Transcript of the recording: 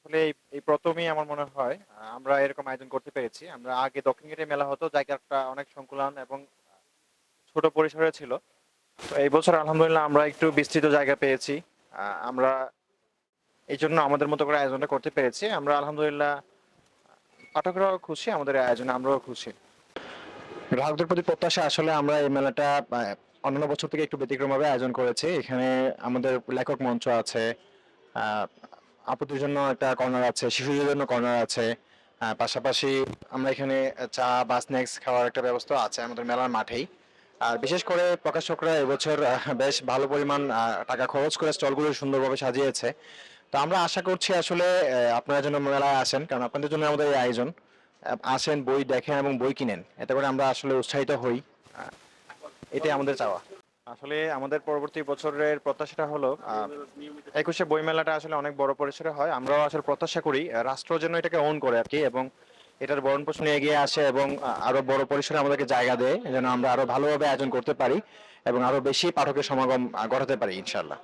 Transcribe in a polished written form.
আসলে এই প্রথমই আমার মনে হয় আমরা এরকম আয়োজন করতে পেরেছি। আমরা আগে দক্ষিণগেটে মেলা হতো, জায়গাটা অনেক সংকুলান এবং ছোট পরিসরে ছিল। তো এই বছর আলহামদুলিল্লাহ আমরা একটু বিস্তৃত জায়গা পেয়েছি। আমরা এইজন্য আমাদের মতো করে আয়োজনটা করতে পেরেছি। আমরা আলহামদুলিল্লাহ পাঠকরাও খুশি, আমাদের এই আয়োজনে আমরাও খুশি। গ্রাহকদের প্রতি প্রত্যাশা আসলে আমরা এই মেলাটা অন্যান্য বছর থেকে একটু ব্যতিক্রমভাবে আয়োজন করেছি। এখানে আমাদের লেখক মঞ্চ আছে, আহ, আপুদের জন্য একটা কর্নার আছে, শিশুদের জন্য কর্নার আছে। পাশাপাশি আমরা এখানে চা বা স্ন্যাক্স খাওয়ার একটা ব্যবস্থা আছে আমাদের মেলার মাঠেই। আর বিশেষ করে প্রকাশকরা এবছর বেশ ভালো পরিমাণ টাকা খরচ করে স্টলগুলো সুন্দরভাবে সাজিয়েছে। তো আমরা আশা করছি আসলে আপনারা যেন মেলায় আসেন, কারণ আপনাদের জন্য আমাদের এই আয়োজন। আসেন, বই দেখেন এবং বই কিনেন, এতে করে আমরা আসলে উৎসাহিত হই। আহ, এটাই আমাদের চাওয়া। আসলে আমাদের পরবর্তী বছরের প্রত্যাশাটা হলো 21শে বইমেলাটা আসলে অনেক বড় পরিসরে হয়। আমরাও আসলে প্রত্যাশা করি রাষ্ট্র যেন এটাকে ওন করে আর কি, এবং এটার ভরণ পোষণে এগিয়ে আসে এবং আরো বড় পরিসরে আমাদেরকে জায়গা দেয়, যেন আমরা আরো ভালোভাবে আয়োজন করতে পারি এবং আরো বেশি পাঠকের সমাগম ঘটাতে পারি ইনশাল্লাহ।